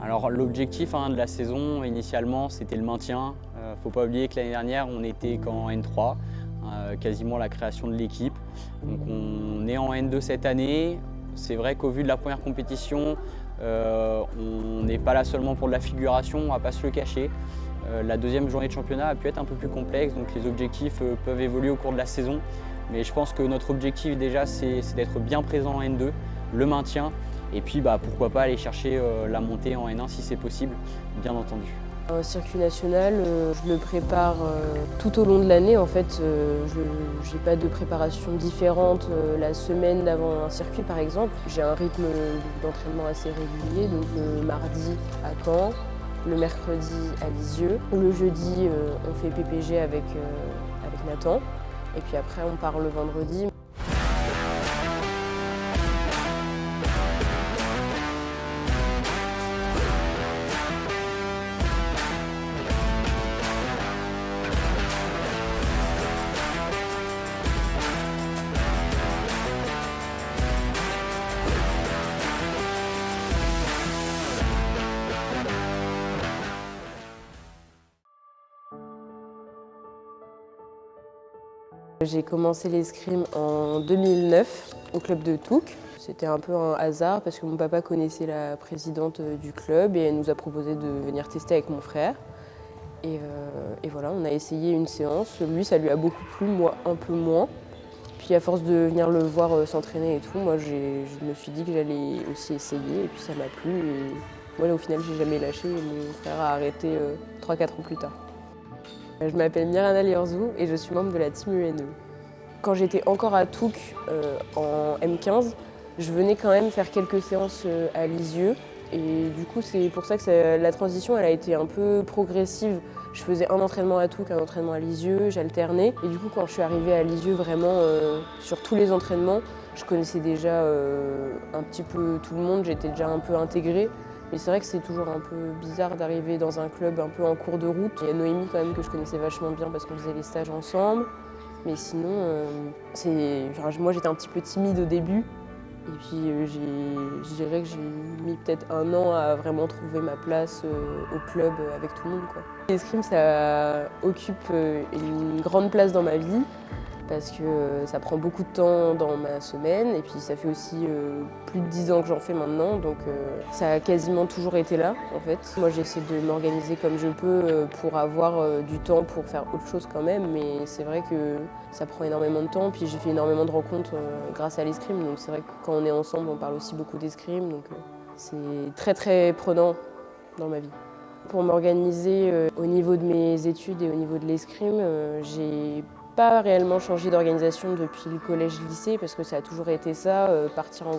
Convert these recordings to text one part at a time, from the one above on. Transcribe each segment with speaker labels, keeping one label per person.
Speaker 1: Alors l'objectif de la saison initialement c'était le maintien. Faut pas oublier que l'année dernière on était qu'en N3, quasiment la création de l'équipe. Donc on est en N2 cette année. C'est vrai qu'au vu de la première compétition, on n'est pas là seulement pour de la figuration, on va pas se le cacher. La deuxième journée de championnat a pu être un peu plus complexe, donc les objectifs peuvent évoluer au cours de la saison. Mais je pense que notre objectif déjà c'est d'être bien présent en N2, le maintien, et puis pourquoi pas aller chercher la montée en N1 si c'est possible, bien entendu.
Speaker 2: Un circuit national, je le prépare tout au long de l'année. En fait, je n'ai pas de préparation différente la semaine d'avant un circuit par exemple. J'ai un rythme d'entraînement assez régulier, donc le mardi à Caen, le mercredi à Lisieux. Le jeudi, on fait PPG avec Nathan, et puis après on part le vendredi. J'ai commencé l'escrime en 2009 au club de Touques. C'était un peu un hasard parce que mon papa connaissait la présidente du club et elle nous a proposé de venir tester avec mon frère. Et voilà, on a essayé une séance. Lui, ça lui a beaucoup plu, moi un peu moins. Puis à force de venir le voir s'entraîner et tout, moi je me suis dit que j'allais aussi essayer et puis ça m'a plu. Et voilà, au final, j'ai jamais lâché et mon frère a arrêté 3-4 ans plus tard. Je m'appelle Mirana Liorzou et je suis membre de la team UNE. Quand j'étais encore à Touques en M15, je venais quand même faire quelques séances à Lisieux. Et du coup, c'est pour ça que la transition elle a été un peu progressive. Je faisais un entraînement à Touques, un entraînement à Lisieux, j'alternais. Et du coup, quand je suis arrivée à Lisieux, vraiment, sur tous les entraînements, je connaissais déjà un petit peu tout le monde, j'étais déjà un peu intégrée. Mais c'est vrai que c'est toujours un peu bizarre d'arriver dans un club un peu en cours de route. Il y a Noémie quand même que je connaissais vachement bien parce qu'on faisait les stages ensemble. Mais sinon, moi j'étais un petit peu timide au début. Et puis je dirais que j'ai mis peut-être 1 an à vraiment trouver ma place au club avec tout le monde, quoi. L'escrime, ça occupe une grande place dans ma vie parce que ça prend beaucoup de temps dans ma semaine et puis ça fait aussi plus de 10 ans que j'en fais maintenant, donc ça a quasiment toujours été là en fait. Moi j'essaie de m'organiser comme je peux pour avoir du temps pour faire autre chose quand même, mais c'est vrai que ça prend énormément de temps, puis j'ai fait énormément de rencontres grâce à l'escrime, donc c'est vrai que quand on est ensemble on parle aussi beaucoup d'escrime, donc c'est très très prenant dans ma vie. Pour m'organiser au niveau de mes études et au niveau de l'escrime, j'ai pas réellement changé d'organisation depuis le collège-lycée parce que ça a toujours été ça, partir en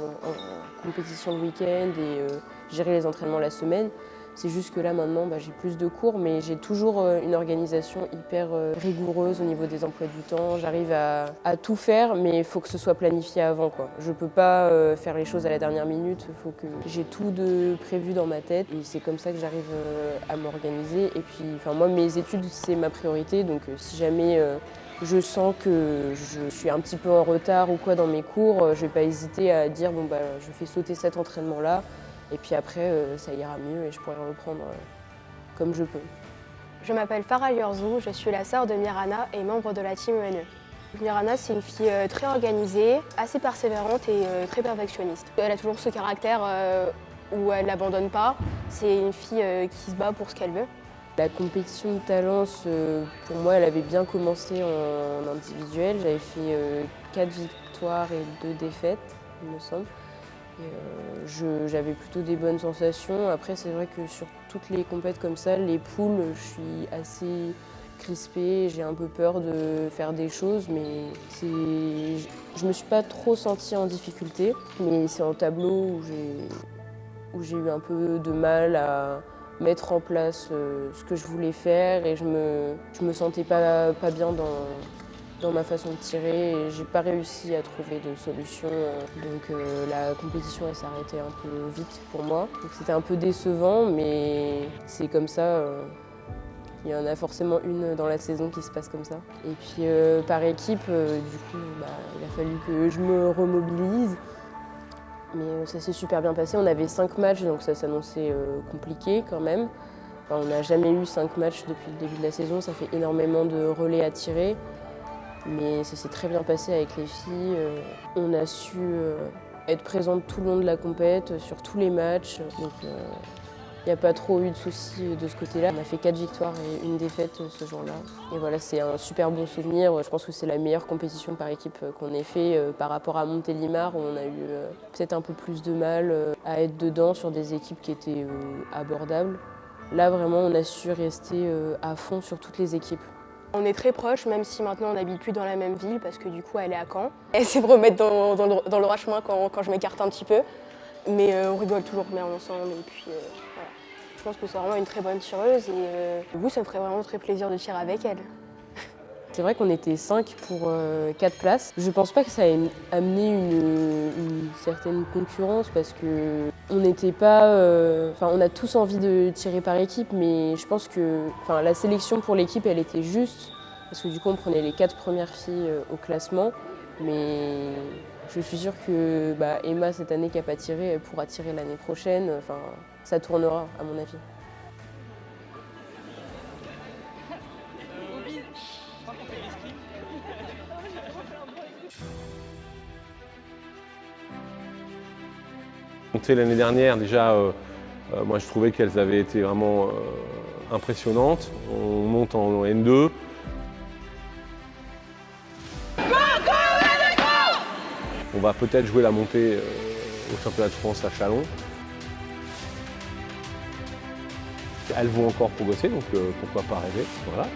Speaker 2: compétition le week-end et gérer les entraînements la semaine. C'est juste que là maintenant j'ai plus de cours, mais j'ai toujours une organisation hyper rigoureuse au niveau des emplois du temps. J'arrive à tout faire, mais il faut que ce soit planifié avant, quoi. Je peux pas faire les choses à la dernière minute, il faut que j'ai tout de prévu dans ma tête et c'est comme ça que j'arrive à m'organiser. Et puis moi mes études c'est ma priorité, donc si jamais je sens que je suis un petit peu en retard ou quoi dans mes cours, je vais pas hésiter à dire je fais sauter cet entraînement-là et puis après ça ira mieux et je pourrai reprendre comme je peux.
Speaker 3: Je m'appelle Farah Liorzou, je suis la sœur de Mirana et membre de la team UNE. Mirana, c'est une fille très organisée, assez persévérante et très perfectionniste. Elle a toujours ce caractère où elle n'abandonne pas. C'est une fille qui se bat pour ce qu'elle veut.
Speaker 2: La compétition de Talence, pour moi, elle avait bien commencé en individuel. J'avais fait 4 victoires et 2 défaites, il me semble. J'avais plutôt des bonnes sensations. Après, c'est vrai que sur toutes les compètes comme ça, les poules, je suis assez crispée. J'ai un peu peur de faire des choses, mais je me suis pas trop sentie en difficulté. Mais c'est en tableau où j'ai eu un peu de mal à mettre en place ce que je voulais faire et je me sentais pas bien dans ma façon de tirer et j'ai pas réussi à trouver de solution. Donc la compétition elle s'est arrêtée un peu vite pour moi. Donc c'était un peu décevant, mais c'est comme ça. Il y en a forcément une dans la saison qui se passe comme ça. Et puis par équipe, du coup, il a fallu que je me remobilise. Mais ça s'est super bien passé. On avait 5 matchs, donc ça s'annonçait compliqué quand même. Enfin, on n'a jamais eu 5 matchs depuis le début de la saison, ça fait énormément de relais à tirer. Mais ça s'est très bien passé avec les filles. On a su être présente tout le long de la compète, sur tous les matchs. Donc il n'y a pas trop eu de soucis de ce côté-là. On a fait 4 victoires et 1 défaite ce jour-là. Et voilà, c'est un super bon souvenir. Je pense que c'est la meilleure compétition par équipe qu'on ait fait par rapport à Montélimar, où on a eu peut-être un peu plus de mal à être dedans sur des équipes qui étaient abordables. Là, vraiment, on a su rester à fond sur toutes les équipes.
Speaker 3: On est très proches, même si maintenant on n'habite plus dans la même ville, parce que du coup elle est à Caen. Elle essaie de me remettre dans le droit chemin quand je m'écarte un petit peu. Mais on rigole toujours bien ensemble. Et puis voilà. Je pense que c'est vraiment une très bonne tireuse et vous, ça me ferait vraiment très plaisir de tirer avec elle.
Speaker 2: C'est vrai qu'on était 5 pour 4 places. Je pense pas que ça ait amené une certaine concurrence parce que on n'était pas. On a tous envie de tirer par équipe, mais je pense que la sélection pour l'équipe, elle était juste parce que du coup, on prenait les 4 premières filles au classement. Mais je suis sûre que Emma, cette année qui n'a pas tiré, elle pourra tirer l'année prochaine. Ça tournera, à mon avis.
Speaker 4: L'année dernière, déjà, moi je trouvais qu'elles avaient été vraiment impressionnantes. On monte en N2. On va peut-être jouer la montée au championnat de France à Châlons. Elles vont encore progresser, donc pourquoi pas rêver. Voilà.